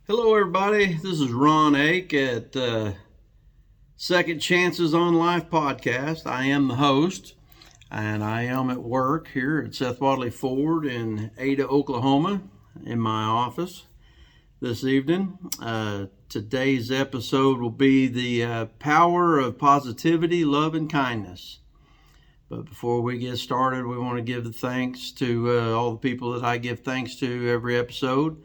Hello, everybody. This is Ron Ake at Second Chances on Life podcast. I am the host, and I am at work here at Seth Wadley Ford in Ada, Oklahoma, in my office this evening. Today's episode will be the power of positivity, love, and kindness. But before we get started, we want to give the thanks to all the people that I give thanks to every episode.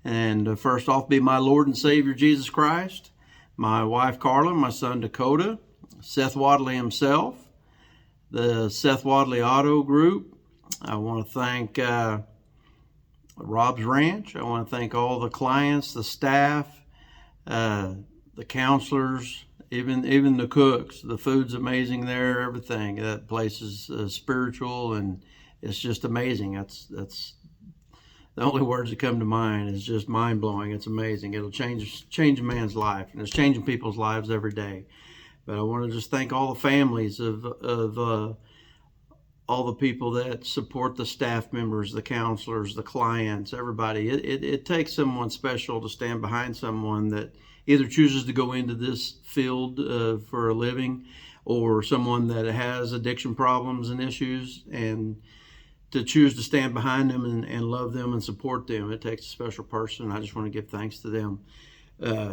And first off, be my Lord and Savior, Jesus Christ, my wife, Carla, my son, Dakota, Seth Wadley himself, the Seth Wadley Auto Group. I want to thank Rob's Ranch. I want to thank all the clients, the staff, the counselors, even the cooks. The food's amazing there, everything. That place is spiritual, and it's just amazing. That's the only words that come to mind is just mind-blowing. It's amazing. It'll change a man's life, and it's changing people's lives every day. But I want to just thank all the families of all the people that support the staff members, the counselors, the clients, everybody. It takes someone special to stand behind someone that either chooses to go into this field for a living, or someone that has addiction problems and issues, and to choose to stand behind them and love them and support them. It takes a special person. I just want to give thanks to them.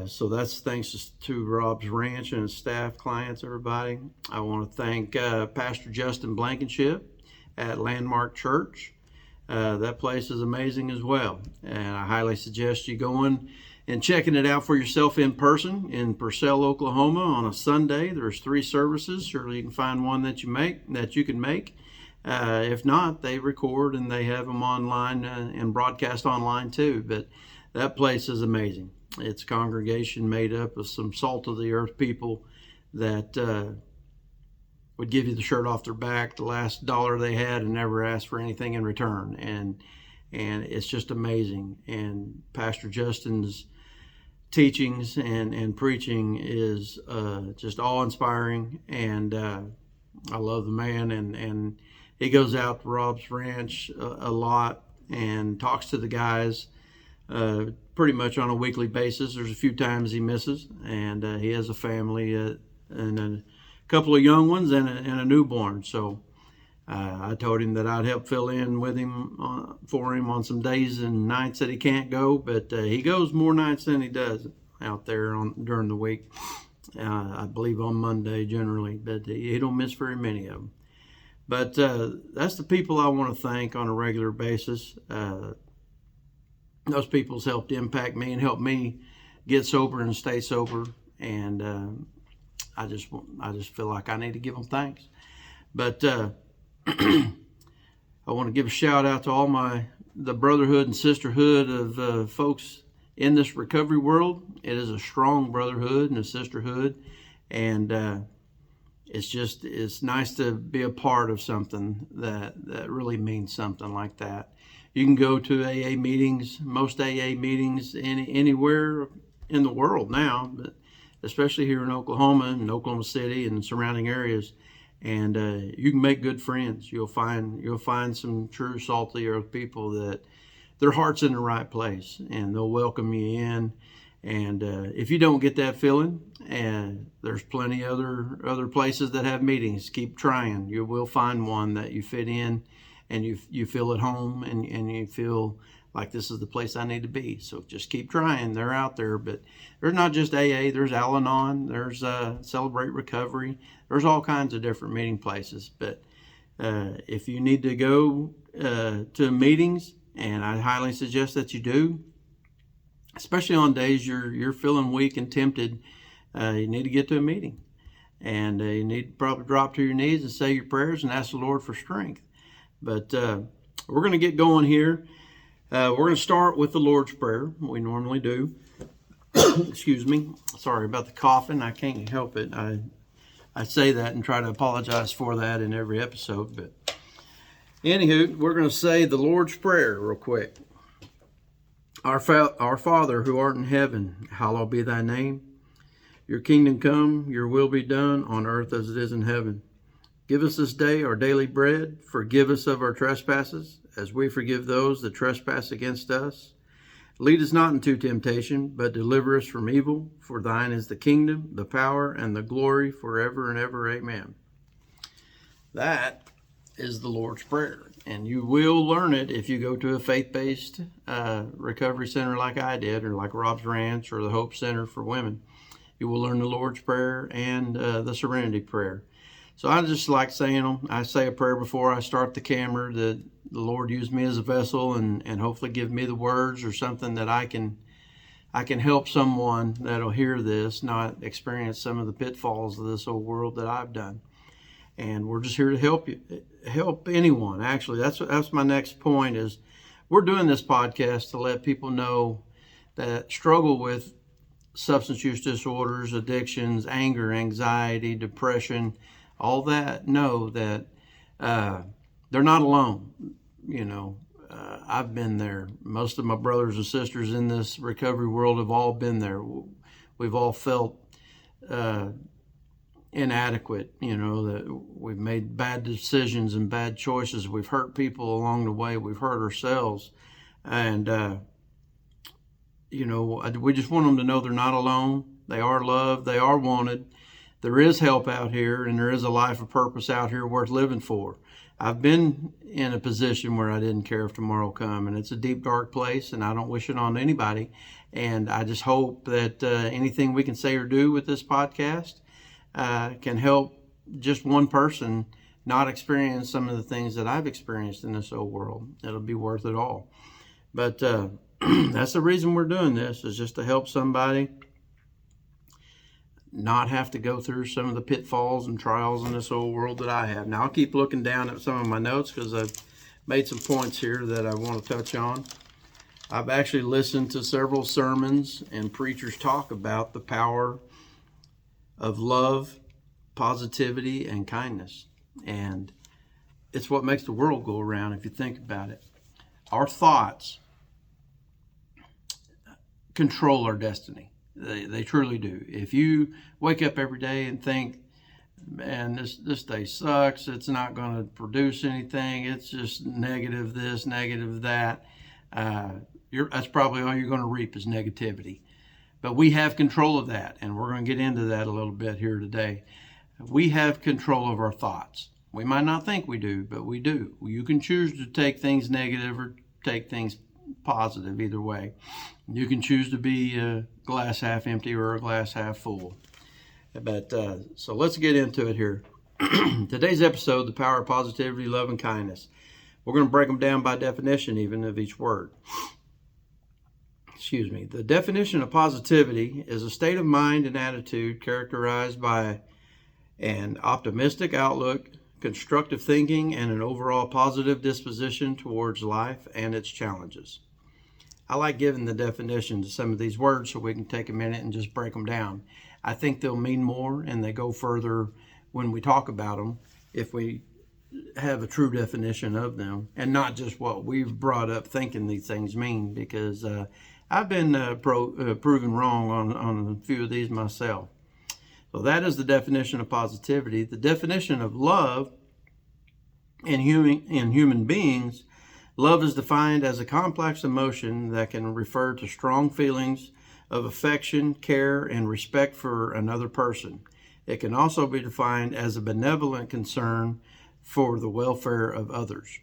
So that's thanks to Rob's Ranch and his staff, clients, everybody. I want to thank Pastor Justin Blankenship at Landmark Church. That place is amazing as well. And I highly suggest you going and checking it out for yourself in person in Purcell, Oklahoma on a Sunday. There's 3 services. Surely you can find one that you can make. If not, they record and they have them online and broadcast online too. But that place is amazing. It's a congregation made up of some salt of the earth people that would give you the shirt off their back, the last dollar they had, and never ask for anything in return. And it's just amazing. And Pastor Justin's teachings and preaching is just awe-inspiring. And I love the man, and he goes out to Rob's Ranch a lot and talks to the guys pretty much on a weekly basis. There's a few times he misses, and he has a family and a couple of young ones and a newborn. So I told him that I'd help fill in with him for him on some days and nights that he can't go, but he goes more nights than he does out there during the week. I believe on Monday generally, but he don't miss very many of them. But that's the people I want to thank on a regular basis. Those people's helped impact me and help me get sober and stay sober. And I just feel like I need to give them thanks. But I want to give a shout out to all the brotherhood and sisterhood of folks in this recovery world. It is a strong brotherhood and a sisterhood, and it's nice to be a part of something that really means something like that. You can go to AA meetings, most AA meetings anywhere in the world now, but especially here in Oklahoma and Oklahoma City and surrounding areas. And you can make good friends. You'll find some true salt of the earth people that their heart's in the right place, and they'll welcome you in. And if you don't get that feeling, there's plenty other places that have meetings. Keep trying. You will find one that you fit in, and you feel at home, and you feel like this is the place I need to be. So just keep trying. They're out there. But there's not just AA. There's Al-Anon. There's Celebrate Recovery. There's all kinds of different meeting places. But if you need to go to meetings, and I highly suggest that you do, especially on days you're feeling weak and tempted, you need to get to a meeting. And you need to probably drop to your knees and say your prayers and ask the Lord for strength. But we're going to get going here. We're going to start with the Lord's Prayer. We normally do. Excuse me. Sorry about the coughing. I can't help it. I say that and try to apologize for that in every episode. But anywho, we're going to say the Lord's Prayer real quick. Our Father, who art in heaven, hallowed be thy name. Your kingdom come, your will be done on earth as it is in heaven. Give us this day our daily bread. Forgive us of our trespasses, as we forgive those that trespass against us. Lead us not into temptation, but deliver us from evil. For thine is the kingdom, the power, and the glory forever and ever. Amen. That is the Lord's Prayer. And you will learn it if you go to a faith-based recovery center like I did, or like Rob's Ranch or the Hope Center for Women. You will learn the Lord's Prayer and the Serenity Prayer. So I just like saying them. I say a prayer before I start the camera, that the Lord use me as a vessel and hopefully give me the words or something that I can help someone that'll hear this not experience some of the pitfalls of this old world that I've done. And we're just here to help anyone. Actually, that's my next point, is we're doing this podcast to let people know that struggle with substance use disorders, addictions, anger, anxiety, depression, all that, know that they're not alone. I've been there. Most of my brothers and sisters in this recovery world have all been there. We've all felt inadequate, that we've made bad decisions and bad choices. We've hurt people along the way. We've hurt ourselves. And, we just want them to know they're not alone. They are loved. They are wanted. There is help out here, and there is a life of purpose out here worth living for. I've been in a position where I didn't care if tomorrow come, and it's a deep, dark place, and I don't wish it on anybody. And I just hope that anything we can say or do with this podcast can help just one person not experience some of the things that I've experienced in this old world. It'll be worth it all. But that's the reason we're doing this, is just to help somebody not have to go through some of the pitfalls and trials in this old world that I have. Now, I'll keep looking down at some of my notes because I've made some points here that I want to touch on. I've actually listened to several sermons and preachers talk about the power of love, positivity, and kindness. And it's what makes the world go around if you think about it. Our thoughts control our destiny. They truly do. If you wake up every day and think, man, this day sucks, it's not going to produce anything, it's just negative this, negative that, that's probably all you're going to reap is negativity. But we have control of that, and we're going to get into that a little bit here today. We have control of our thoughts. We might not think we do, but we do. You can choose to take things negative or take things positive, either way. You can choose to be a glass half empty or a glass half full. But so let's get into it here. Today's episode, the power of positivity, love, and kindness. We're going to break them down by definition even of each word. The definition of positivity is a state of mind and attitude characterized by an optimistic outlook, constructive thinking, and an overall positive disposition towards life and its challenges. I like giving the definition to some of these words so we can take a minute and just break them down. I think they'll mean more and they go further when we talk about them if we have a true definition of them and not just what we've brought up thinking these things mean, because I've been proven wrong on a few of these myself. So that is the definition of positivity. The definition of love in human beings, love is defined as a complex emotion that can refer to strong feelings of affection, care, and respect for another person. It can also be defined as a benevolent concern for the welfare of others.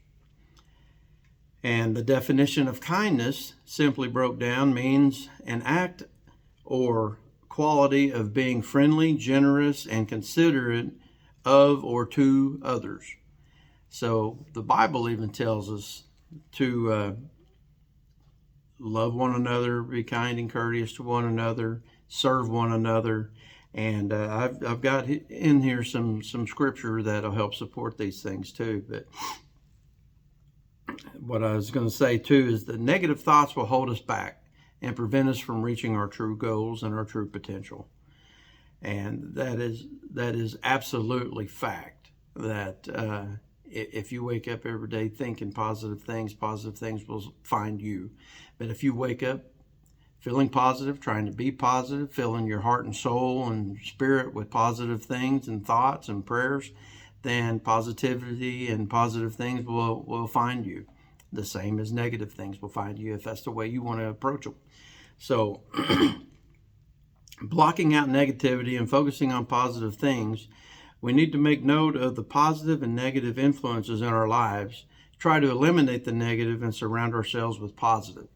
And the definition of kindness, simply broke down, means an act or quality of being friendly, generous, and considerate of or to others. So the Bible even tells us to love one another, be kind and courteous to one another, serve one another. And I've got in here some scripture that'll help support these things too. But what I was going to say too is that negative thoughts will hold us back and prevent us from reaching our true goals and our true potential. And that is absolutely fact, that if you wake up every day thinking positive things will find you. But if you wake up feeling positive, trying to be positive, filling your heart and soul and spirit with positive things and thoughts and prayers, then positivity and positive things will find you. the same as negative things will find you if that's the way you want to approach them. So blocking out negativity and focusing on positive things, we need to make note of the positive and negative influences in our lives, try to eliminate the negative, and surround ourselves with positive.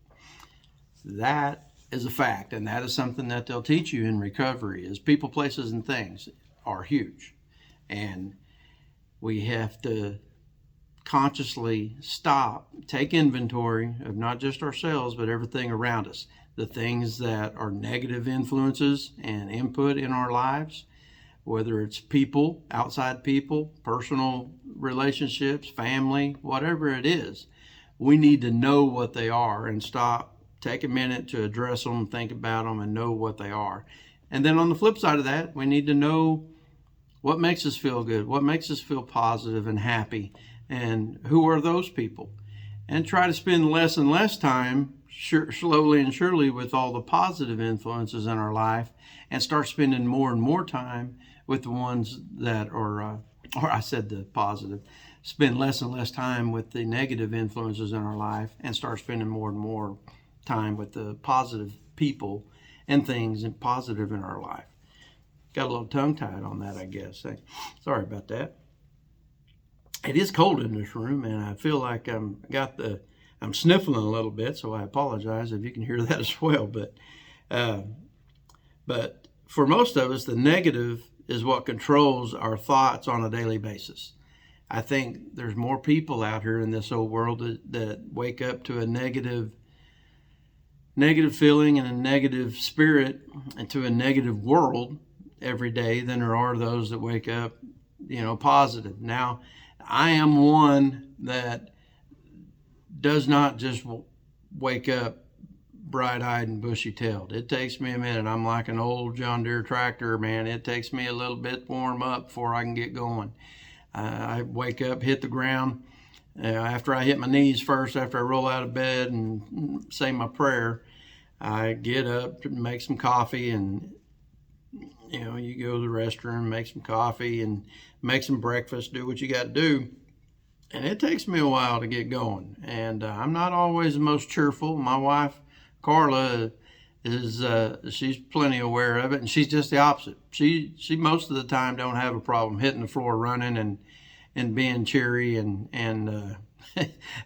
That is a fact, and that is something that they'll teach you in recovery, is people, places, and things are huge. And we have to consciously stop, take inventory of not just ourselves, but everything around us. The things that are negative influences and input in our lives, whether it's people, outside people, personal relationships, family, whatever it is, we need to know what they are and stop, take a minute to address them, think about them, and know what they are. And then on the flip side of that, we need to know what makes us feel good, what makes us feel positive and happy, and who are those people. And try to spend less and less time, slowly and surely, with all the positive influences in our life, and start spending more and more time with the ones that are, or I said the positive, spend less and less time with the negative influences in our life, and start spending more and more time with the positive people and things and positive in our life. Got a little tongue-tied on that, I guess. Sorry about that. It is cold in this room, and I feel like I'm sniffling a little bit, so I apologize if you can hear that as well. But for most of us, the negative is what controls our thoughts on a daily basis. I think there's more people out here in this old world that wake up to a negative feeling and a negative spirit and to a negative world every day than there are those that wake up, positive. Now, I am one that does not just wake up bright-eyed and bushy-tailed. It takes me a minute. I'm like an old John Deere tractor, man. It takes me a little bit to warm up before I can get going. I wake up, hit the ground. After I hit my knees first, after I roll out of bed and say my prayer, I get up, make some coffee, and you go to the restroom, make some coffee, and make some breakfast, do what you got to do. And it takes me a while to get going. And I'm not always the most cheerful. My wife, Carla, she's plenty aware of it, and she's just the opposite. She most of the time don't have a problem hitting the floor running and being cheery and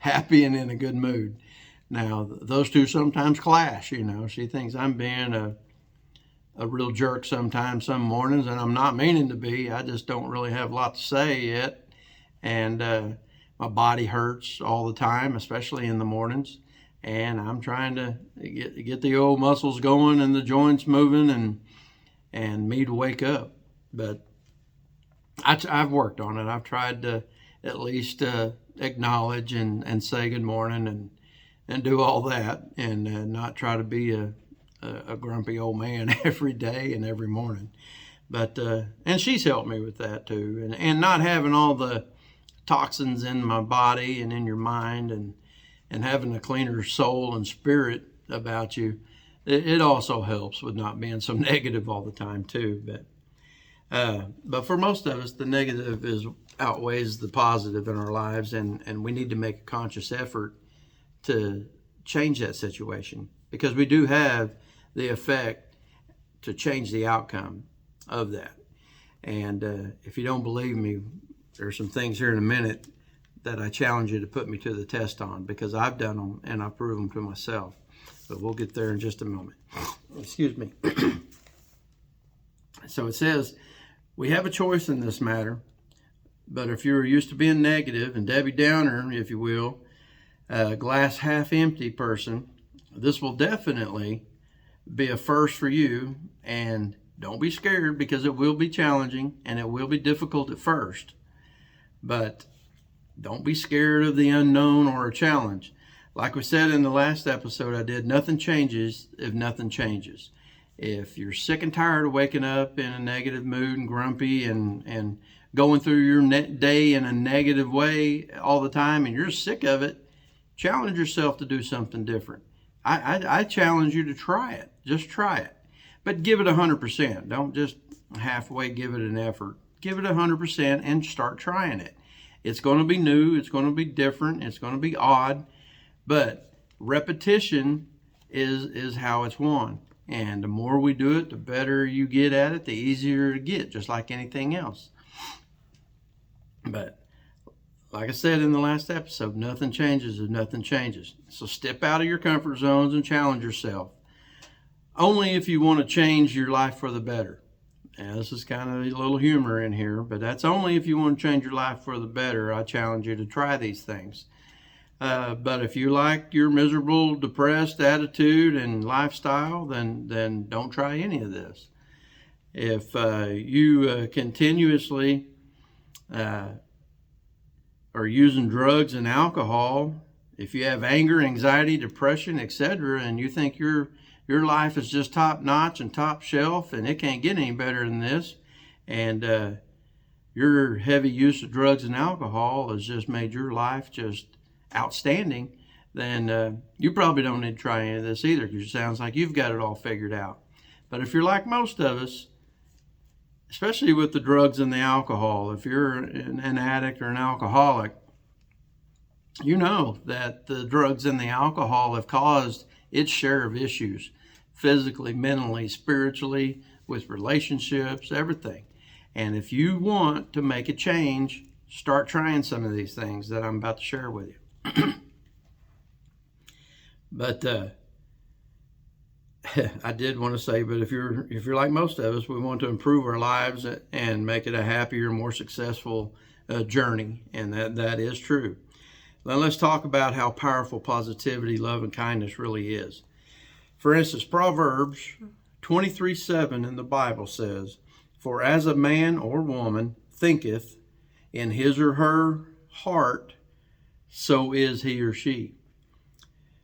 happy and in a good mood. Now, those two sometimes clash, She thinks I'm being a real jerk sometimes, some mornings, and I'm not meaning to be. I just don't really have a lot to say yet. And my body hurts all the time, especially in the mornings. And I'm trying to get the old muscles going and the joints moving and me to wake up. But I've worked on it. I've tried to at least acknowledge and say good morning and do all that, and not try to be a grumpy old man every day and every morning. But and she's helped me with that too, and not having all the toxins in my body and in your mind, and having a cleaner soul and spirit about you. It also helps with not being so negative all the time too. But for most of us, the negative outweighs the positive in our lives, and we need to make a conscious effort to change that situation, because we do have the effect to change the outcome of that. And if you don't believe me, there's some things here in a minute that I challenge you to put me to the test on, because I've done them and I've proven them to myself. But we'll get there in just a moment. Excuse me. So it says, we have a choice in this matter, but if you're used to being negative and Debbie Downer, if you will, a glass half empty person, this will definitely be a first for you. And don't be scared, because it will be challenging and it will be difficult at first. But don't be scared of the unknown or a challenge. Like we said in the last episode I did, nothing changes if nothing changes. If you're sick and tired of waking up in a negative mood and grumpy and going through your day in a negative way all the time, and you're sick of it, challenge yourself to do something different. I challenge you to try it. Just try it. But give it 100%. Don't just halfway give it an effort. Give it 100% and start trying it. It's going to be new. It's going to be different. It's going to be odd. But repetition is how it's won. And the more we do it, the better you get at it, the easier to get, just like anything else. But like I said in the last episode, nothing changes if nothing changes. So step out of your comfort zones and challenge yourself. Only if you want to change your life for the better. And this is kind of a little humor in here, but that's only if you want to change your life for the better. I challenge you to try these things. But if you like your miserable, depressed attitude and lifestyle, then don't try any of this. If you continuously are using drugs and alcohol, if you have anger, anxiety, depression, etc., and you think your life is just top notch and top shelf and it can't get any better than this, and your heavy use of drugs and alcohol has just made your life just outstanding, then you probably don't need to try any of this either, because it sounds like you've got it all figured out. But if you're like most of us, especially with the drugs and the alcohol, if you're an addict or an alcoholic, you know that the drugs and the alcohol have caused its share of issues, physically, mentally, spiritually, with relationships, everything. And if you want to make a change, start trying some of these things that I'm about to share with you. But I did want to say, but if you're like most of us, we want to improve our lives and make it a happier, more successful journey, and that is true. Now let's talk about how powerful positivity, love, and kindness really is. For instance, Proverbs 23:7 in the Bible says, "For as a man or woman thinketh in his or her heart, so is he or she."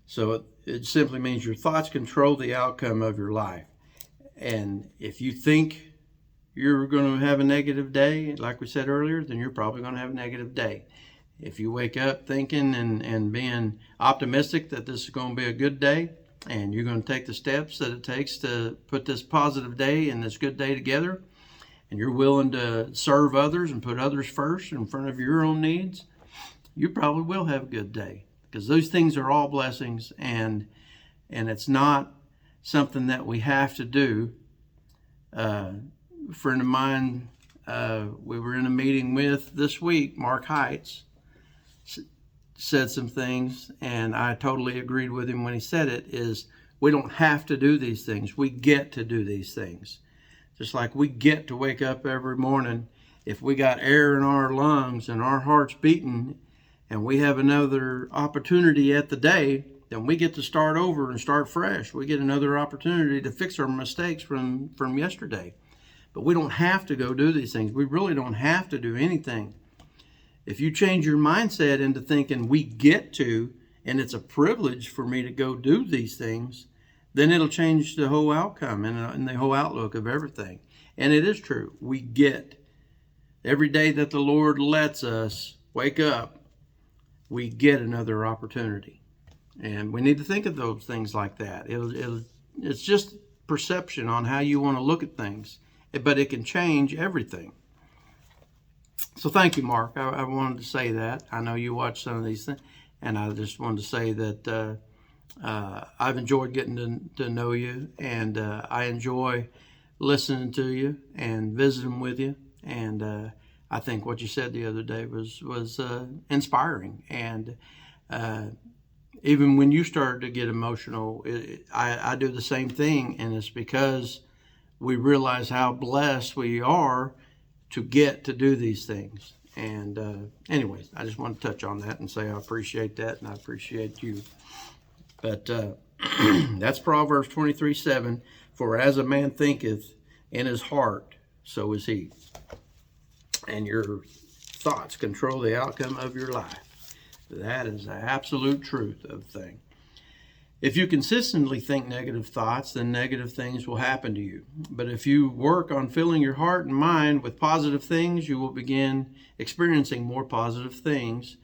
So it simply means your thoughts control the outcome of your life. And if you think you're going to have a negative day, like we said earlier, then you're probably going to have a negative day. If you wake up thinking and being optimistic that this is going to be a good day, and you're going to take the steps that it takes to put this positive day and this good day together, and you're willing to serve others and put others first in front of your own needs, you probably will have a good day, because those things are all blessings, and it's not something that we have to do. A friend of mine we were in a meeting with this week, Mark Heitz, said some things, and I totally agreed with him when he said it, is we don't have to do these things. We get to do these things. Just like we get to wake up every morning. If we got air in our lungs and our heart's beating and we have another opportunity at the day, then we get to start over and start fresh. We get another opportunity to fix our mistakes from yesterday. But we don't have to go do these things. We really don't have to do anything. If you change your mindset into thinking we get to, and it's a privilege for me to go do these things, then it'll change the whole outcome and the whole outlook of everything. And it is true. We get. Every day that the Lord lets us wake up, we get another opportunity. And we need to think of those things like that. It's just perception on how you want to look at things, but it can change everything. So thank you, Mark. I wanted to say that. I know you watch some of these things, and I just wanted to say that I've enjoyed getting to know you, and I enjoy listening to you and visiting with you. And I think what you said the other day was inspiring. And even when you started to get emotional, I do the same thing, and it's because we realize how blessed we are to get to do these things. And anyways, I just want to touch on that and say I appreciate that, and I appreciate you. But that's Proverbs 23:7. For as a man thinketh in his heart, so is he. And your thoughts control the outcome of your life. That is the absolute truth of the thing. If you consistently think negative thoughts, then negative things will happen to you. But if you work on filling your heart and mind with positive things, you will begin experiencing more positive things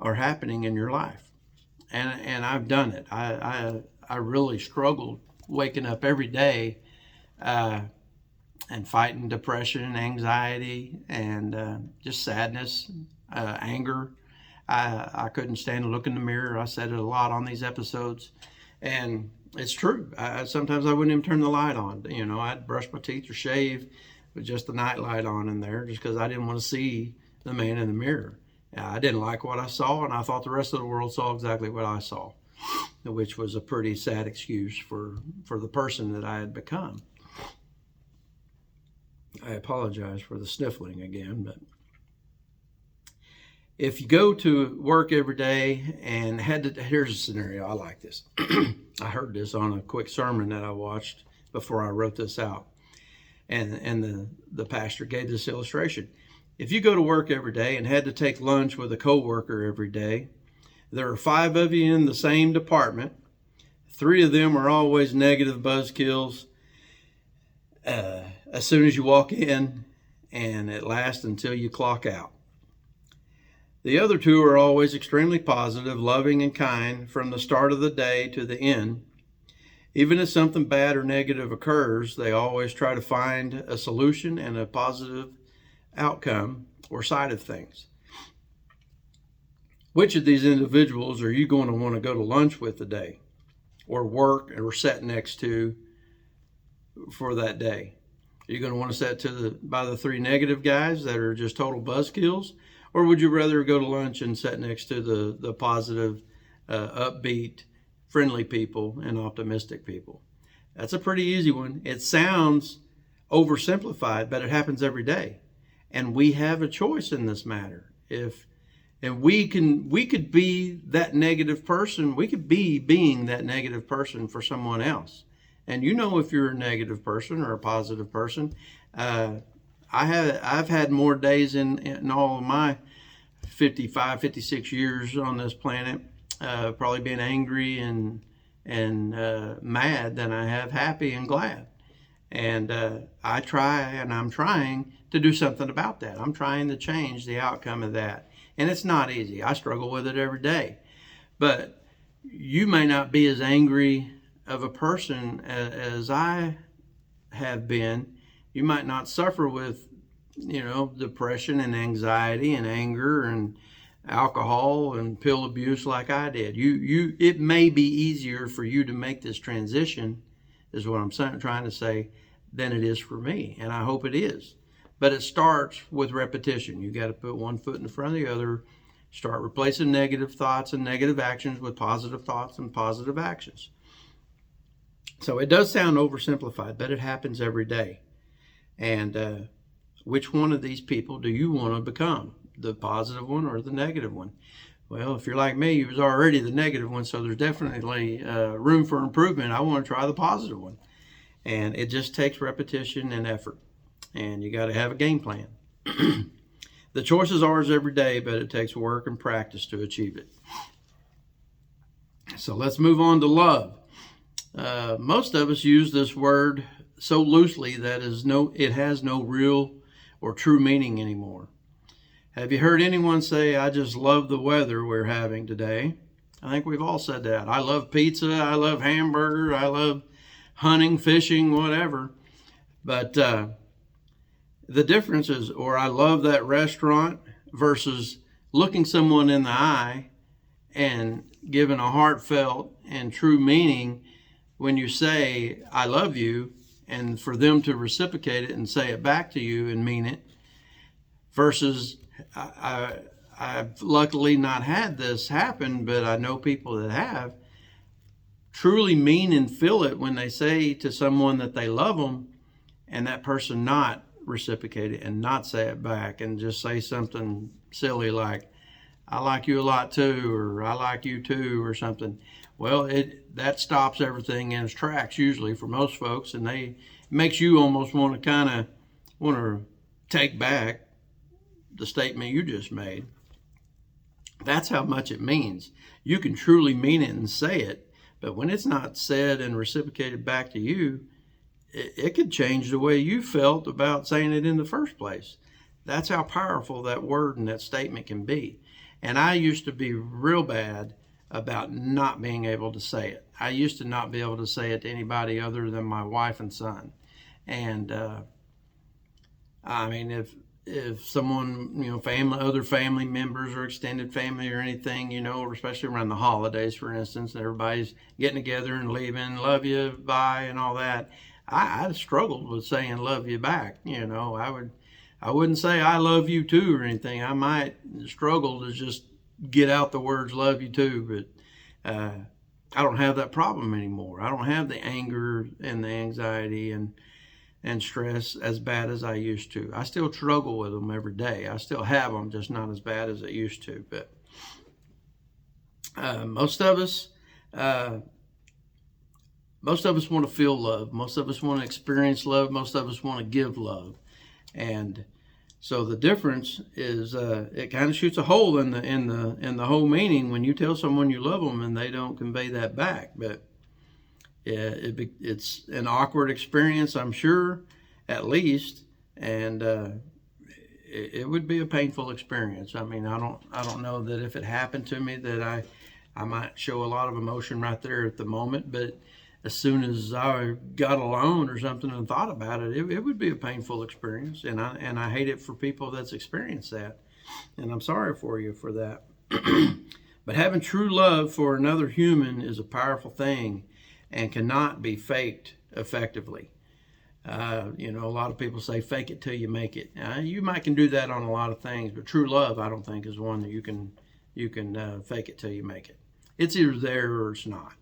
are happening in your life. And I've done it. I really struggled waking up every day and fighting depression and anxiety and just sadness, anger. I couldn't stand to look in the mirror. I said it a lot on these episodes, and it's true. Sometimes I wouldn't even turn the light on. I'd brush my teeth or shave with just the night light on in there, just because I didn't want to see the man in the mirror. I didn't like what I saw, and I thought the rest of the world saw exactly what I saw, which was a pretty sad excuse for the person that I had become. I apologize for the sniffling again, but if you go to work every day and here's a scenario, I like this. I heard this on a quick sermon that I watched before I wrote this out. And the pastor gave this illustration. If you go to work every day and had to take lunch with a coworker every day, there are 5 of you in the same department. 3 of them are always negative buzzkills as soon as you walk in, and it lasts until you clock out. The other 2 are always extremely positive, loving, and kind from the start of the day to the end. Even if something bad or negative occurs, they always try to find a solution and a positive outcome or side of things. Which of these individuals are you going to want to go to lunch with today, or work or sit next to for that day? Are you going to want to sit by the 3 negative guys that are just total buzzkills? Or would you rather go to lunch and sit next to the positive, upbeat, friendly people and optimistic people? That's a pretty easy one. It sounds oversimplified, but it happens every day. And we have a choice in this matter. And we could be that negative person. We could be being that negative person for someone else. And if you're a negative person or a positive person. I've had more days in all of my 55, 56 years on this planet, probably being angry and mad than I have happy and glad. And I'm trying to do something about that. I'm trying to change the outcome of that. And it's not easy. I struggle with it every day. But you may not be as angry of a person as I have been. You might not suffer with, depression and anxiety and anger and alcohol and pill abuse like I did. It may be easier for you to make this transition, is what I'm trying to say, than it is for me. And I hope it is. But it starts with repetition. You got to put one foot in front of the other, start replacing negative thoughts and negative actions with positive thoughts and positive actions. So it does sound oversimplified, but it happens every day. And which one of these people do you want to become? The positive one or the negative one? Well, if you're like me, you was already the negative one, so there's definitely room for improvement. I want to try the positive one. And it just takes repetition and effort. And you got to have a game plan. The choice is ours every day, but it takes work and practice to achieve it. So let's move on to love. Most of us use this word so loosely that it has no real or true meaning anymore. Have you heard anyone say, "I just love the weather we're having today"? I think we've all said that. I love pizza, I love hamburger, I love hunting, fishing, whatever. But the difference is, or I love that restaurant, versus looking someone in the eye and giving a heartfelt and true meaning when you say, "I love you," and for them to reciprocate it and say it back to you and mean it, versus I've luckily not had this happen, but I know people that have, truly mean and feel it when they say to someone that they love them, and that person not reciprocate it and not say it back and just say something silly like, "I like you a lot too," or "I like you too," or something. Well, that stops everything in its tracks usually for most folks, and it makes you almost want to take back the statement you just made. That's how much it means. You can truly mean it and say it, but when it's not said and reciprocated back to you, it could change the way you felt about saying it in the first place. That's how powerful that word and that statement can be. And I used to be real bad about not being able to say it. I used to not be able to say it to anybody other than my wife and son. And I mean, if someone, other family members or extended family or anything, especially around the holidays, for instance, and everybody's getting together and leaving, love you, bye, and all that, I struggled with saying love you back. I wouldn't say I love you too or anything. I might struggle to just get out the words love you too, but I don't have that problem anymore. I don't have the anger and the anxiety and stress as bad as I used to. I still struggle with them every day. I still have them, just not as bad as it used to. But most of us want to feel love. Most of us want to experience love. Most of us want to give love. And so the difference is it kind of shoots a hole in the whole meaning when you tell someone you love them and they don't convey that back. But yeah, it's an awkward experience, I'm sure, at least, and it would be a painful experience. I mean, I don't know that if it happened to me that I might show a lot of emotion right there at the moment, but as soon as I got alone or something and thought about it, it would be a painful experience, and I hate it for people that's experienced that, and I'm sorry for you for that. But having true love for another human is a powerful thing and cannot be faked effectively. A lot of people say fake it till you make it. You can do that on a lot of things, but true love, I don't think, is one that you can fake it till you make it. It's either there or it's not.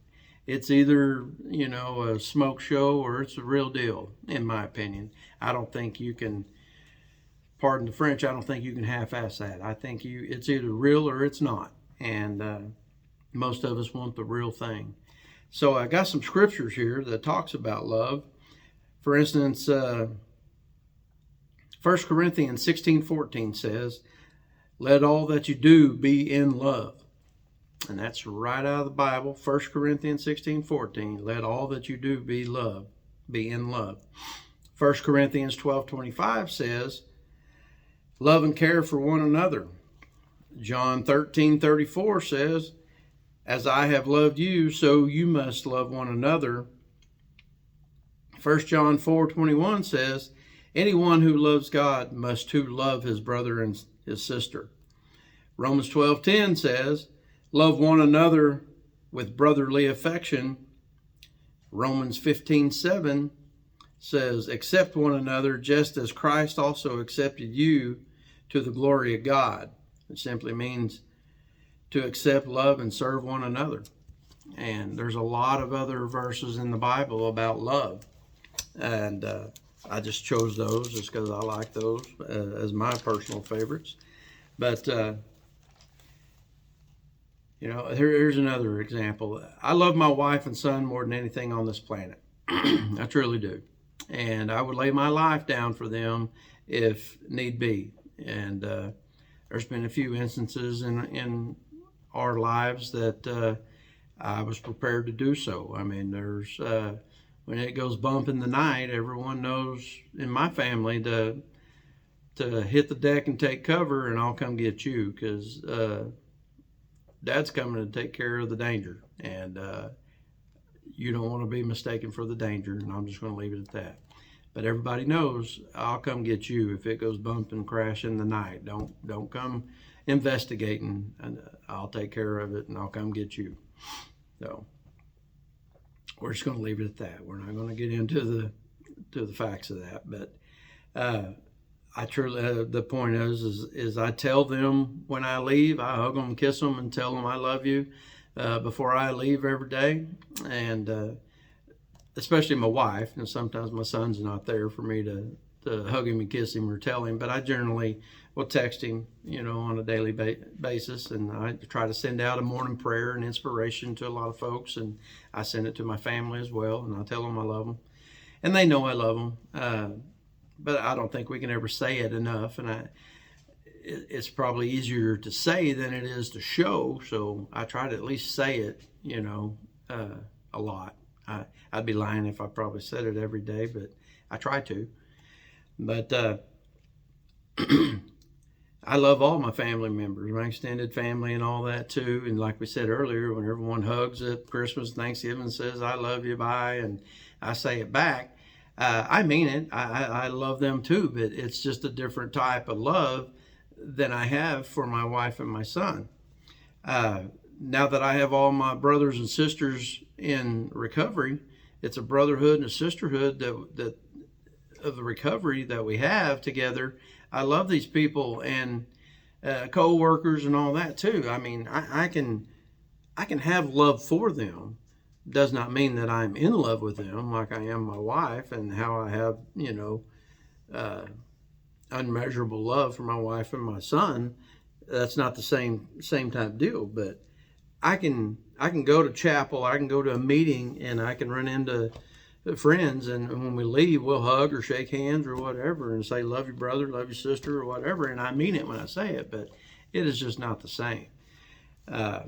It's either a smoke show or it's a real deal, in my opinion. I don't think you can, pardon the French, I don't think you can half-ass that. I think it's either real or it's not, and most of us want the real thing. So I got some scriptures here that talks about love. For instance, 1 Corinthians 16:14 says, "Let all that you do be in love." And that's right out of the Bible, 1 Corinthians 16:14. Let all that you do be in love. 1 Corinthians 12:25 says, "Love and care for one another." John 13:34 says, "As I have loved you, so you must love one another." 1 John 4:21 says, "Anyone who loves God must too love his brother and his sister." Romans 12:10 says, "Love one another with brotherly affection." Romans 15:7 says, "Accept one another just as Christ also accepted you to the glory of God." It simply means to accept, love, and serve one another. And there's a lot of other verses in the Bible about love. And I just chose those just because I like those as my personal favorites. But, here's another example. I love my wife and son more than anything on this planet. I truly do. And I would lay my life down for them if need be. And there's been a few instances in our lives that I was prepared to do so. I mean, there's when it goes bump in the night, everyone knows in my family to hit the deck and take cover, and I'll come get you because Dad's coming to take care of the danger, and you don't want to be mistaken for the danger, and I'm just going to leave it at that. But everybody knows I'll come get you if it goes bump and crash in the night. Don't come investigating, and I'll take care of it, and I'll come get you. So we're just going to leave it at that. We're not going to get into the facts of that, but I truly the point is I tell them when I leave, I hug them, kiss them, and tell them I love you before I leave every day, and especially my wife. And sometimes my son's not there for me to hug him and kiss him or tell him, but I generally will text him, on a daily basis, and I try to send out a morning prayer and inspiration to a lot of folks, and I send it to my family as well, and I tell them I love them, and they know I love them, but I don't think we can ever say it enough, and it's probably easier to say than it is to show, so I try to at least say it, a lot. I'd be lying if I probably said it every day, but I try to. But I love all my family members, my extended family and all that too. And like we said earlier, when everyone hugs at Christmas, Thanksgiving, says, I love you, bye, and I say it back, I mean it. I love them too, but it's just a different type of love than I have for my wife and my son. Uh, Now that I have all my brothers and sisters in recovery, it's a brotherhood and a sisterhood that of the recovery that we have together. I love these people and co-workers and all that too. I mean, I can have love for them. Does not mean that I'm in love with them like I am my wife, and how I have, uh, unmeasurable love for my wife and my son. That's not the same type deal. But I can go to chapel, I can go to a meeting, and I can run into friends, and when we leave, we'll hug or shake hands or whatever, and say, "Love your brother, love your sister," or whatever. And I mean it when I say it, but it is just not the same. Uh,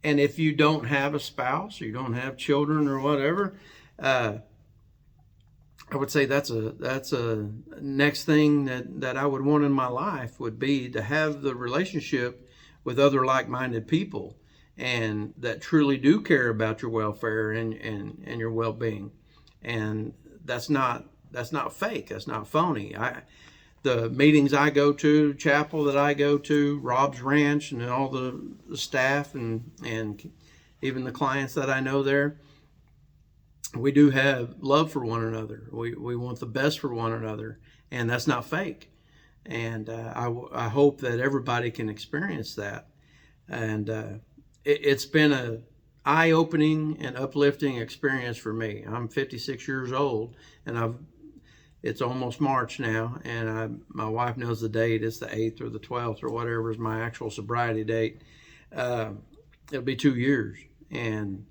and if you don't have a spouse, or you don't have children or whatever, uh, I would say that's a next thing that I would want in my life, would be to have the relationship with other like-minded people, and that truly do care about your welfare and your well-being. And that's not fake. That's not phony. The meetings I go to, chapel that I go to, Rob's Ranch, and all the staff and even the clients that I know there, we do have love for one another. We want the best for one another, and that's not fake. And I hope that everybody can experience that. And it's been a eye-opening and uplifting experience for me. I'm 56 years old, and it's almost March now, and my wife knows the date. It's the 8th or the 12th or whatever is my actual sobriety date. It'll be 2 years, and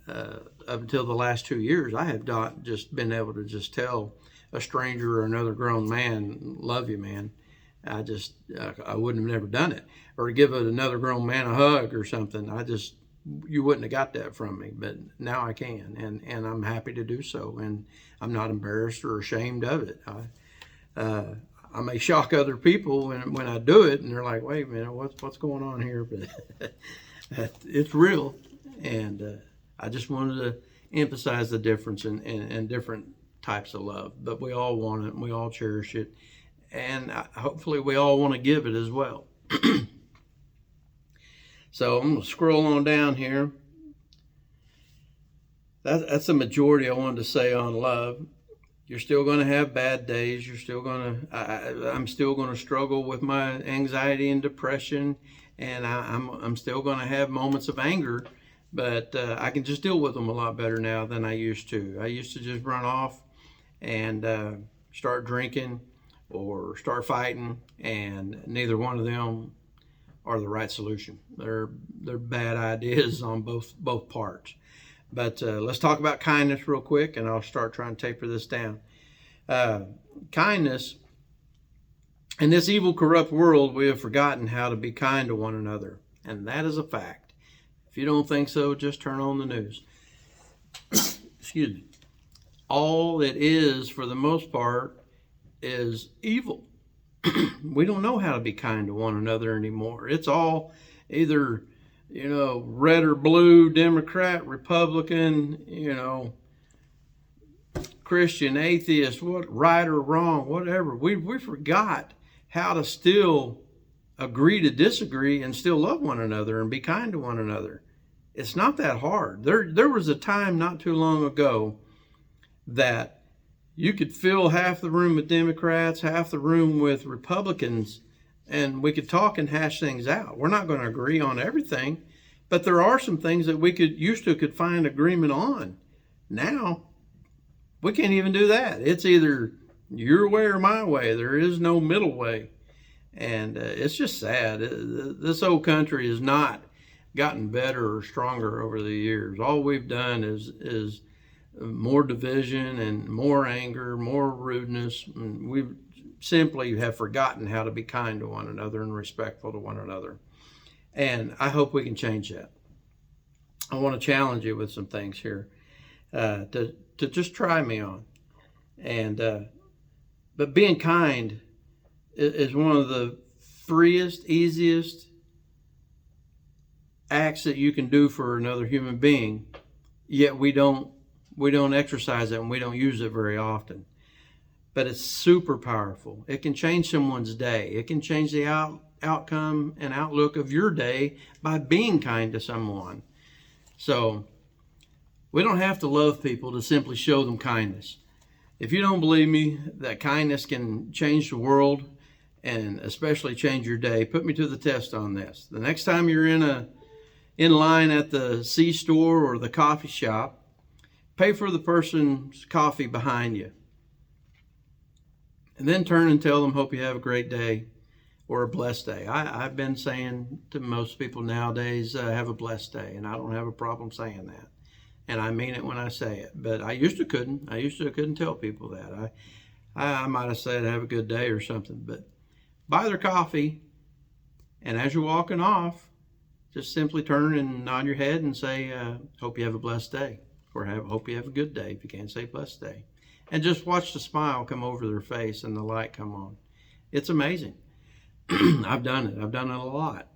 up until the last 2 years, I have not just been able to just tell a stranger or another grown man, "Love you, man." I wouldn't have never done it, or give another grown man a hug or something. You wouldn't have got that from me, but now I can, and I'm happy to do so, and I'm not embarrassed or ashamed of it. I may shock other people when I do it, and they're like, "Wait a minute, what's going on here?" But it's real, and I just wanted to emphasize the difference in different types of love. But we all want it, and we all cherish it, and hopefully we all want to give it as well. So I'm going to scroll on down here. That's the majority I wanted to say on love. You're still going to have bad days. I'm still going to struggle with my anxiety and depression, and I'm still going to have moments of anger, but I can just deal with them a lot better now than I used to. I used to just run off and start drinking or start fighting, and neither one of them are the right solution. They're bad ideas on both parts. But let's talk about kindness real quick, and I'll start trying to taper this down. Kindness. In this evil, corrupt world, we have forgotten how to be kind to one another, and that is a fact. If you don't think so, just turn on the news. Excuse me. All it is, for the most part, is evil. We don't know how to be kind to one another anymore. It's all either, red or blue, Democrat, Republican, Christian, atheist, right or wrong, whatever. We forgot how to still agree to disagree and still love one another and be kind to one another. It's not that hard. There was a time not too long ago that you could fill half the room with Democrats, half the room with Republicans, and we could talk and hash things out. We're not going to agree on everything, but there are some things that we could find agreement on. Now, we can't even do that. It's either your way or my way. There is no middle way, and it's just sad. This old country has not gotten better or stronger over the years. All we've done is more division and more anger, more rudeness. And we simply have forgotten how to be kind to one another and respectful to one another. And I hope we can change that. I want to challenge you with some things here to just try me on. And but being kind is one of the freest, easiest acts that you can do for another human being. Yet we don't We don't exercise it and we don't use it very often. But it's super powerful. It can change someone's day. It can change the outcome and outlook of your day by being kind to someone. So we don't have to love people to simply show them kindness. If you don't believe me that kindness can change the world and especially change your day, put me to the test on this. The next time you're in line at the C-store or the coffee shop, pay for the person's coffee behind you. And then turn and tell them, hope you have a great day or a blessed day. I've been saying to most people nowadays, have a blessed day, and I don't have a problem saying that. And I mean it when I say it. But I used to couldn't. I used to couldn't tell people that. I might have said have a good day or something. But buy their coffee, and as you're walking off, just simply turn and nod your head and say, hope you have a blessed day. Or hope you have a good day if you can't say blessed day. And just watch the smile come over their face and the light come on. It's amazing. I've done it. I've done it a lot.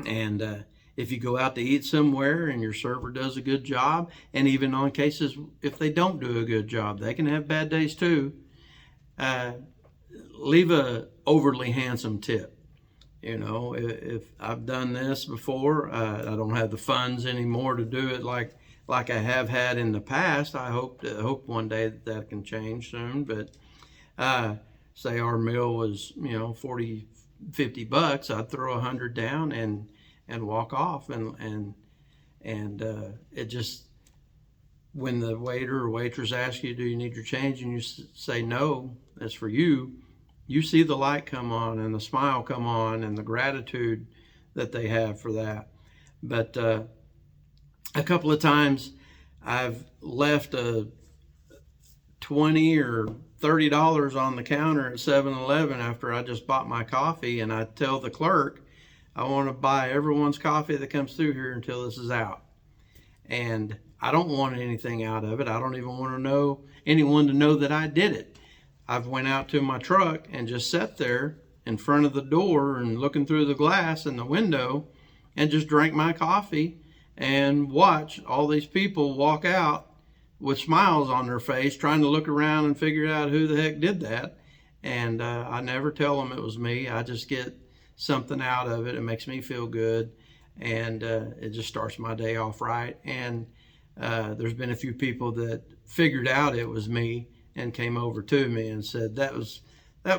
And if you go out to eat somewhere and your server does a good job, and even on cases if they don't do a good job, they can have bad days too, leave a overly handsome tip. You know, if I've done this before, I don't have the funds anymore to do it like I have had in the past. I hope one day that can change soon. But say our meal was, $40, $50, I'd throw $100 down and walk off. And it just, when the waiter or waitress asks you, do you need your change? And you say no, that's for you. You see the light come on and the smile come on and the gratitude that they have for that. But a couple of times I've left a $20 or $30 on the counter at 7-Eleven after I just bought my coffee, and I tell the clerk, I want to buy everyone's coffee that comes through here until this is out. And I don't want anything out of it. I don't even want anyone to know that I did it. I've went out to my truck and just sat there in front of the door and looking through the glass in the window and just drank my coffee and watch all these people walk out with smiles on their face trying to look around and figure out who the heck did that. And I never tell them it was me. I just get something out of it. It makes me feel good, and it just starts my day off right. And there's been a few people that figured out it was me and came over to me and said that was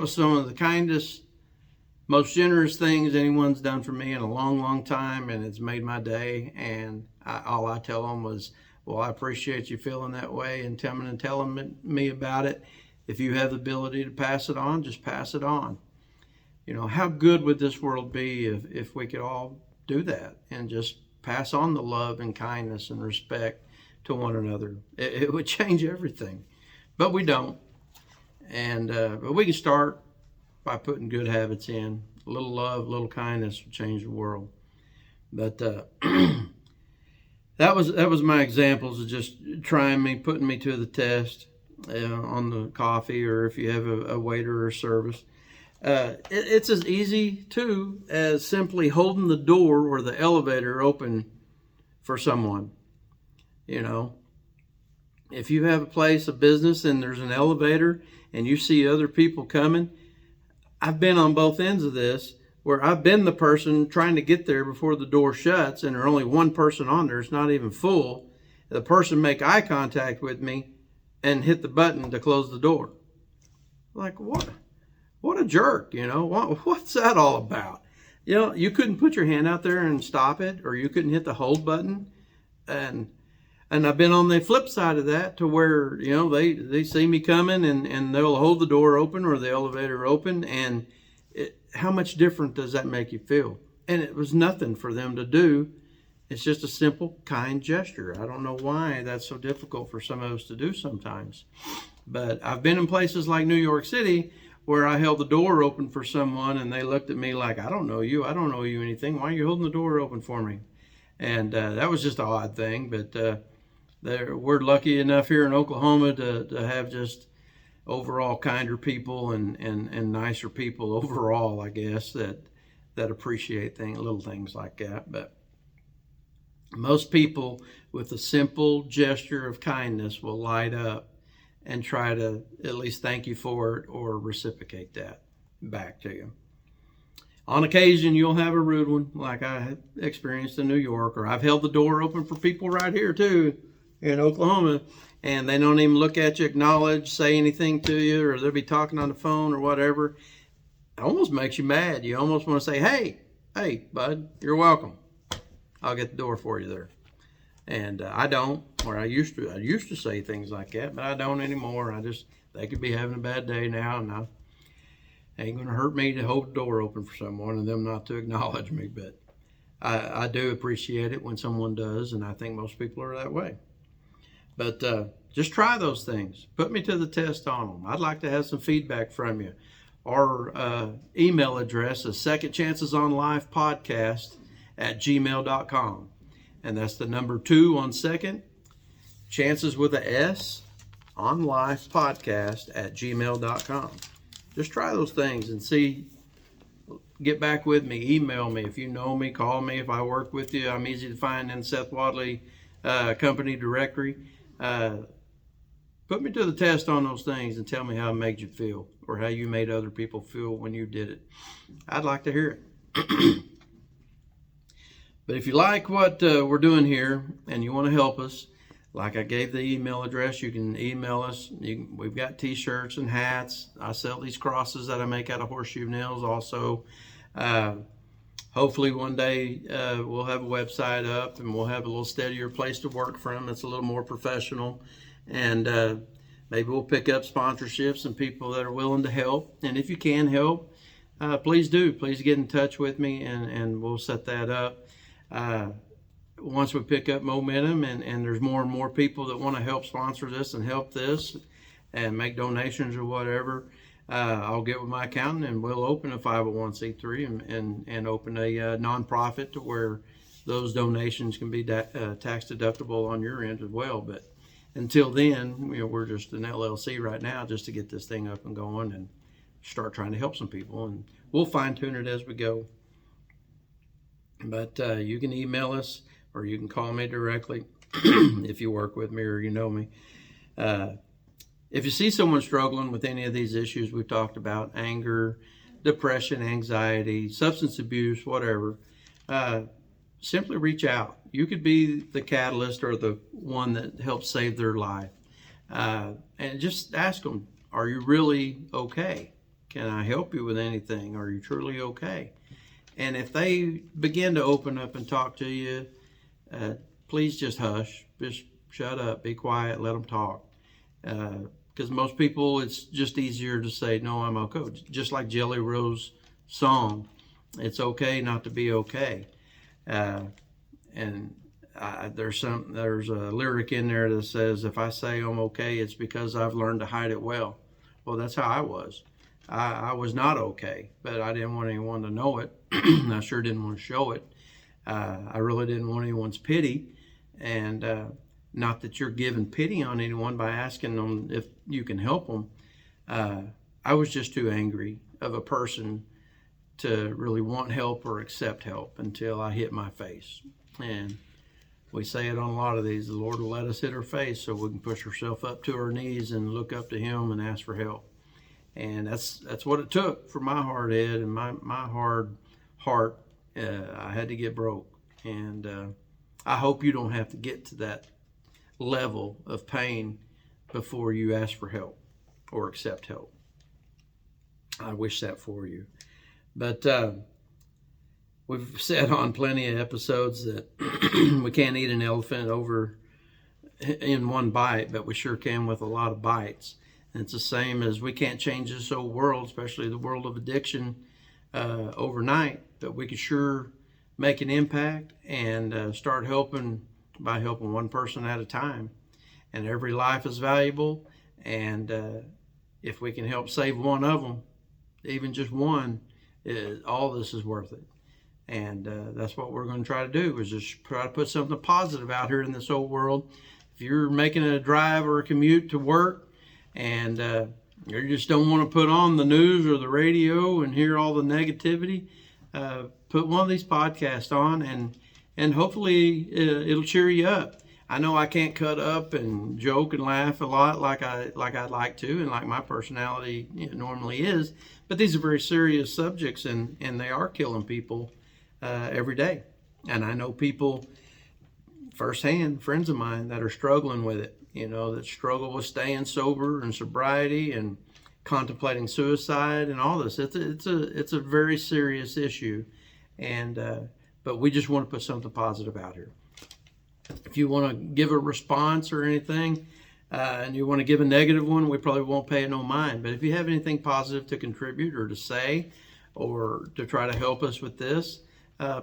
some of the kindest, most generous things anyone's done for me in a long, long time, and it's made my day. And all I tell them was, well, I appreciate you feeling that way and coming and telling me about it. If you have the ability to pass it on, just pass it on. How good would this world be if we could all do that and just pass on the love and kindness and respect to one another? It would change everything. But we don't. And but we can start by putting good habits in. A little love, a little kindness will change the world. But that was my examples of just putting me to the test on the coffee, or if you have a waiter or service. It's as easy too as simply holding the door or the elevator open for someone. If you have a place of business and there's an elevator and you see other people coming, I've been on both ends of this, where I've been the person trying to get there before the door shuts and there's only one person on there. It's not even full. The person make eye contact with me and hit the button to close the door. Like, what a jerk, what's that all about? You couldn't put your hand out there and stop it, or you couldn't hit the hold button. And I've been on the flip side of that, to where, they see me coming and they'll hold the door open or the elevator open. And how much different does that make you feel? And it was nothing for them to do. It's just a simple, kind gesture. I don't know why that's so difficult for some of us to do sometimes. But I've been in places like New York City where I held the door open for someone and they looked at me like, I don't know you anything. Why are you holding the door open for me? And that was just an odd thing. But we're lucky enough here in Oklahoma to have just overall kinder people and nicer people overall, I guess, that appreciate little things like that. But Most people with a simple gesture of kindness will light up and try to at least thank you for it or reciprocate that back to you. On occasion, you'll have a rude one like I experienced in New York, or I've held the door open for people right here too in Oklahoma, and they don't even look at you, acknowledge, say anything to you, or they'll be talking on the phone or whatever. It almost makes you mad. You almost want to say, hey, bud, you're welcome. I'll get the door for you there. And I don't, or I used to say things like that, but I don't anymore. They could be having a bad day now, and I ain't going to hurt me to hold the door open for someone and them not to acknowledge me. But I do appreciate it when someone does, and I think most people are that way. But just try those things. Put me to the test on them. I'd like to have some feedback from you. Our email address is secondchancesonlifepodcast@gmail.com. And that's the number 2 on second, chances with a S, on life podcast@gmail.com. Just try those things and see. Get back with me. Email me if you know me. Call me if I work with you. I'm easy to find in Seth Wadley company directory. Put me to the test on those things and tell me how it made you feel, or how you made other people feel when you did it. I'd like to hear it. But if you like what we're doing here and you want to help us, like I gave the email address, you can email us. We've got t-shirts and hats. I sell these crosses that I make out of horseshoe nails also. Hopefully one day we'll have a website up and we'll have a little steadier place to work from that's a little more professional. And maybe we'll pick up sponsorships and people that are willing to help. And if you can help, please do. Please get in touch with me and we'll set that up. Once we pick up momentum and there's more and more people that want to help sponsor this and help this and make donations or whatever, I'll get with my accountant and we'll open a 501c3 and open a nonprofit to where those donations can be tax deductible on your end as well. But until then, we're just an LLC right now just to get this thing up and going and start trying to help some people, and we'll fine tune it as we go. But you can email us or you can call me directly if you work with me or you know me. If you see someone struggling with any of these issues we've talked about, anger, depression, anxiety, substance abuse, whatever, simply reach out. You could be the catalyst or the one that helps save their life. And just ask them, are you really okay? Can I help you with anything? Are you truly okay? And if they begin to open up and talk to you, please just hush. Just shut up, be quiet, let them talk. Because most people, it's just easier to say, no, I'm okay. Just like Jelly Roll's song, it's okay not to be okay. And there's a lyric in there that says, if I say I'm okay, it's because I've learned to hide it well. Well, that's how I was. I was not okay, but I didn't want anyone to know it. I sure didn't want to show it. I really didn't want anyone's pity. And not that you're giving pity on anyone by asking them if you can help them. I was just too angry of a person to really want help or accept help until I hit my face. And we say it on a lot of these, the Lord will let us hit our face so we can push ourselves up to our knees and look up to Him and ask for help. And that's what it took for my hard head and my hard heart. I had to get broke. And I hope you don't have to get to that level of pain before you ask for help or accept help. I wish that for you. But we've said on plenty of episodes that we can't eat an elephant over in one bite, but we sure can with a lot of bites. And it's the same as we can't change this whole world, especially the world of addiction, overnight, but we can sure make an impact and start helping by helping one person at a time. And every life is valuable, and if we can help save one of them, even just one, all this is worth it. And that's what we're going to try to do, is just try to put something positive out here in this old world. If you're making a drive or a commute to work and you just don't want to put on the news or the radio and hear all the negativity, put one of these podcasts on and hopefully it'll cheer you up. I know I can't cut up and joke and laugh a lot like I'd like to, and like my personality normally is. But these are very serious subjects, and they are killing people every day. And I know people firsthand, friends of mine, that are struggling with it. That struggle with staying sober and sobriety and contemplating suicide and all this. It's a very serious issue, and but we just want to put something positive out here. If you want to give a response or anything, and you want to give a negative one, we probably won't pay it no mind. But if you have anything positive to contribute or to say, or to try to help us with this,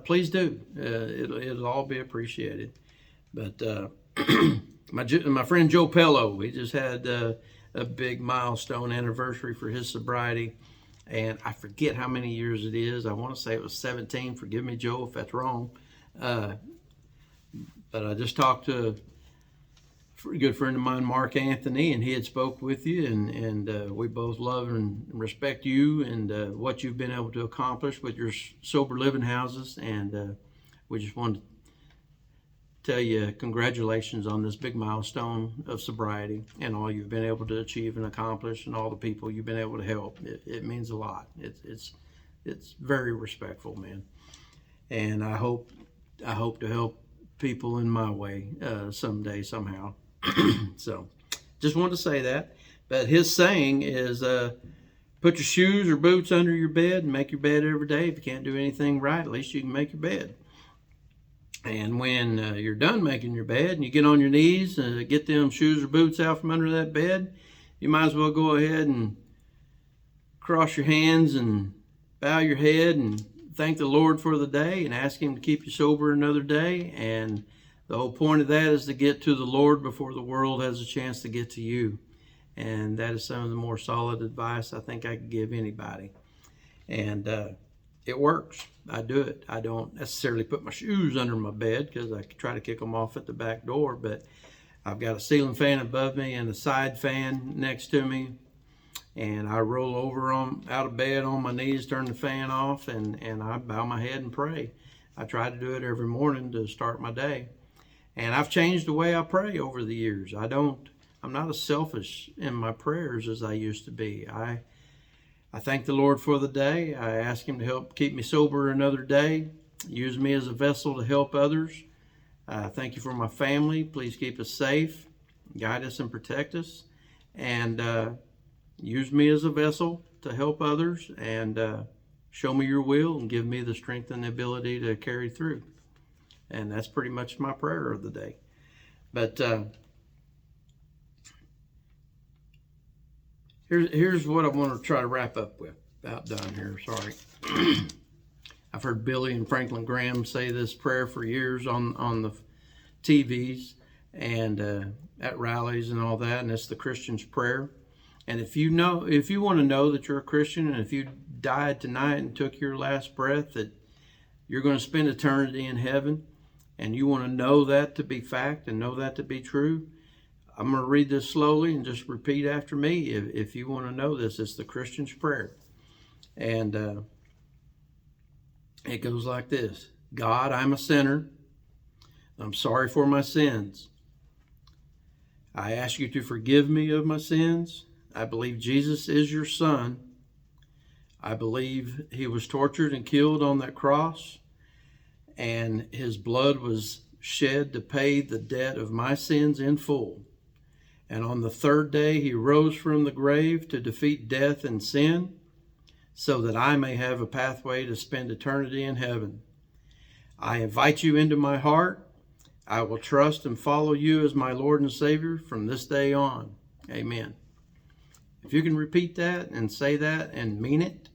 please do. It'll all be appreciated. But my friend Joe Pello, he just had a big milestone anniversary for his sobriety, and I forget how many years it is. I want to say it was 17. Forgive me, Joe, if that's wrong. But I just talked to a good friend of mine, Mark Anthony, and he had spoke with you, and we both love and respect you and what you've been able to accomplish with your sober living houses. And we just wanted to tell you congratulations on this big milestone of sobriety and all you've been able to achieve and accomplish, and all the people you've been able to help. It means a lot. It's very respectful, man. And I hope to help people in my way someday, somehow. So just wanted to say that. But his saying is, put your shoes or boots under your bed and make your bed every day. If you can't do anything right, at least you can make your bed. And when you're done making your bed and you get on your knees and get them shoes or boots out from under that bed, you might as well go ahead and cross your hands and bow your head and thank the Lord for the day and ask him to keep you sober another day. And the whole point of that is to get to the Lord before the world has a chance to get to you. And that is some of the more solid advice I think I could give anybody. And it works. I do it. I don't necessarily put my shoes under my bed because I try to kick them off at the back door, but I've got a ceiling fan above me and a side fan next to me. And I roll over out of bed on my knees, turn the fan off, and I bow my head and pray. I try to do it every morning to start my day. And I've changed the way I pray over the years. I'm not as selfish in my prayers as I used to be. I thank the Lord for the day. I ask him to help keep me sober another day. Use me as a vessel to help others. Thank you for my family. Please keep us safe, guide us and protect us. And use me as a vessel to help others, and show me your will and give me the strength and the ability to carry through. And that's pretty much my prayer of the day. But here's what I want to try to wrap up with. About done here, sorry. I've heard Billy and Franklin Graham say this prayer for years on the TVs and at rallies and all that, and it's the Christian's prayer. And if you want to know that you're a Christian, and if you died tonight and took your last breath, that you're going to spend eternity in heaven, and you want to know that to be fact and know that to be true, I'm going to read this slowly and just repeat after me. If you want to know this, it's the Christian's prayer. And it goes like this. God, I'm a sinner. I'm sorry for my sins. I ask you to forgive me of my sins. I believe Jesus is your son. I believe he was tortured and killed on that cross, and his blood was shed to pay the debt of my sins in full. And on the third day, he rose from the grave to defeat death and sin, so that I may have a pathway to spend eternity in heaven. I invite you into my heart. I will trust and follow you as my Lord and Savior from this day on. Amen. If you can repeat that and say that and mean it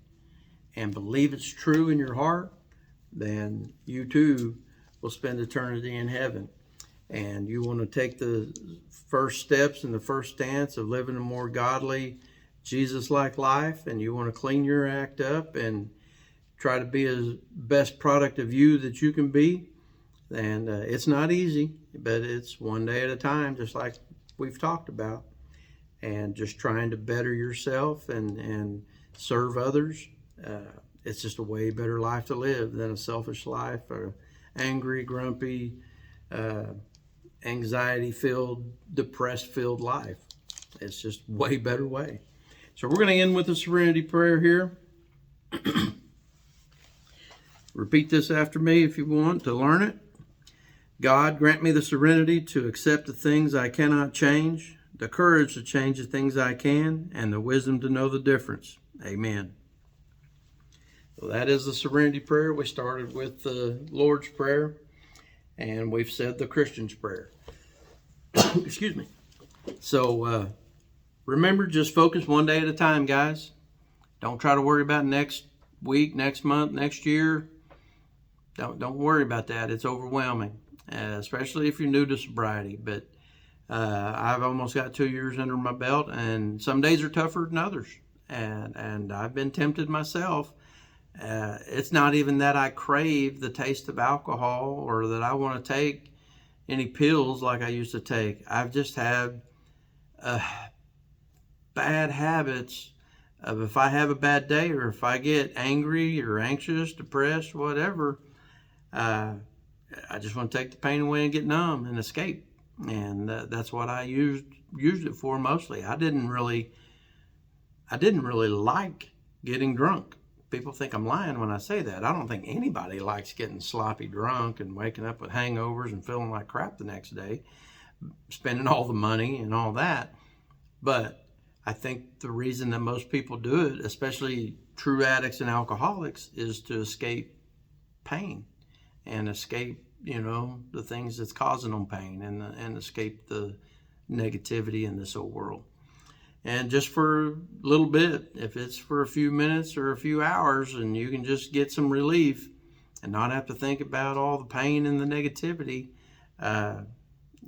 and believe it's true in your heart, then you too will spend eternity in heaven. And you want to take the first steps and the first stance of living a more godly, Jesus-like life, and you want to clean your act up and try to be the best product of you that you can be. And it's not easy, but it's one day at a time, just like we've talked about. And just trying to better yourself and serve others. It's just a way better life to live than a selfish life or angry, grumpy, anxiety-filled, depressed-filled life. It's just way better way. So we're going to end with a serenity prayer here. Repeat this after me if you want to learn it. God, grant me the serenity to accept the things I cannot change, the courage to change the things I can, and the wisdom to know the difference. Amen. So that is the serenity prayer. We started with the Lord's Prayer, and we've said the Christian's Prayer. Excuse me. So remember, just focus one day at a time, guys. Don't try to worry about next week, next month, next year. Don't worry about that. It's overwhelming, especially if you're new to sobriety. But I've almost got 2 years under my belt, and some days are tougher than others. And I've been tempted myself. It's not even that I crave the taste of alcohol or that I want to take any pills like I used to take. I've just had bad habits of, if I have a bad day or if I get angry or anxious, depressed, whatever, I just want to take the pain away and get numb and escape. And that's what I used it for mostly. I didn't really like getting drunk. People think I'm lying when I say that. I don't think anybody likes getting sloppy drunk and waking up with hangovers and feeling like crap the next day, spending all the money and all that. But I think the reason that most people do it, especially true addicts and alcoholics, is to escape pain and escape, the things that's causing them pain and escape the negativity in this old world. And just for a little bit, if it's for a few minutes or a few hours, and you can just get some relief and not have to think about all the pain and the negativity,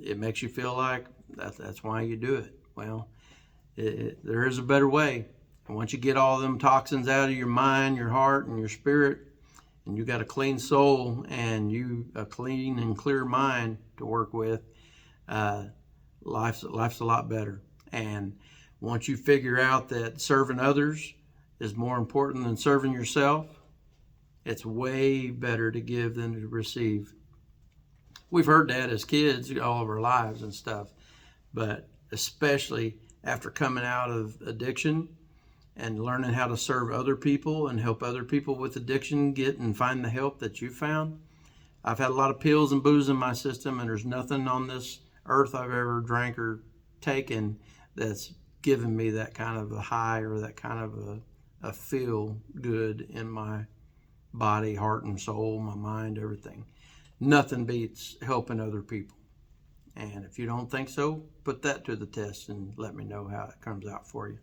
it makes you feel like that's why you do it. Well, there is a better way. And once you get all them toxins out of your mind, your heart, and your spirit, and you got a clean soul and a clean and clear mind to work with, life's a lot better. And once you figure out that serving others is more important than serving yourself, it's way better to give than to receive. We've heard that as kids all of our lives and stuff, but especially after coming out of addiction and learning how to serve other people and help other people with addiction get and find the help that you found. I've had a lot of pills and booze in my system, and there's nothing on this earth I've ever drank or taken that's given me that kind of a high or that kind of a feel good in my body, heart, and soul, my mind, everything. Nothing beats helping other people. And if you don't think so, put that to the test and let me know how it comes out for you.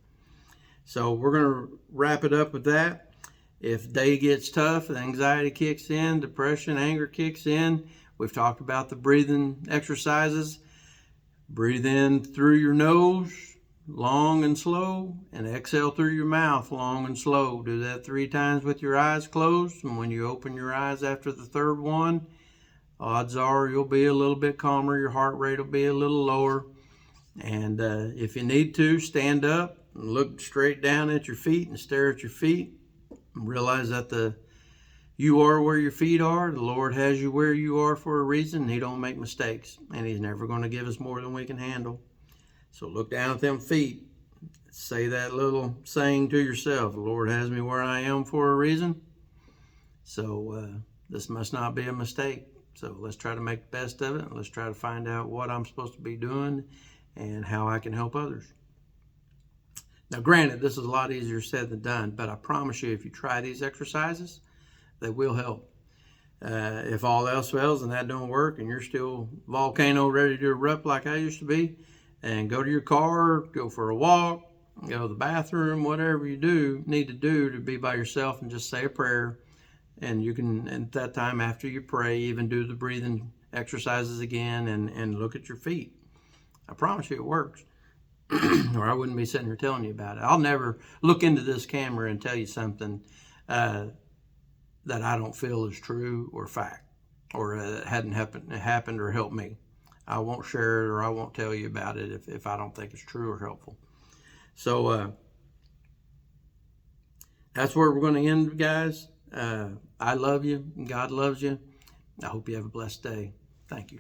So we're going to wrap it up with that. If day gets tough, anxiety kicks in, depression, anger kicks in. We've talked about the breathing exercises. Breathe in through your nose, long and slow, and exhale through your mouth, long and slow. Do that 3 times with your eyes closed. And when you open your eyes after the third one, odds are you'll be a little bit calmer. Your heart rate will be a little lower. And if you need to, stand up and look straight down at your feet and stare at your feet. And realize that you are where your feet are. The Lord has you where you are for a reason. He don't make mistakes, and He's never going to give us more than we can handle. So look down at them feet. Say that little saying to yourself, the Lord has me where I am for a reason. So this must not be a mistake. So let's try to make the best of it. Let's try to find out what I'm supposed to be doing and how I can help others. Now, granted, this is a lot easier said than done, but I promise you, if you try these exercises, they will help. If all else fails and that don't work and you're still volcano ready to erupt like I used to be, and go to your car, go for a walk, go to the bathroom, whatever you need to do to be by yourself and just say a prayer. And you can, at that time, after you pray, even do the breathing exercises again and look at your feet. I promise you it works. Or I wouldn't be sitting here telling you about it. I'll never look into this camera and tell you something that I don't feel is true or fact, or hadn't happened or helped me. I won't share it or I won't tell you about it if I don't think it's true or helpful. So that's where we're going to end, guys. I love you. God loves you. I hope you have a blessed day. Thank you.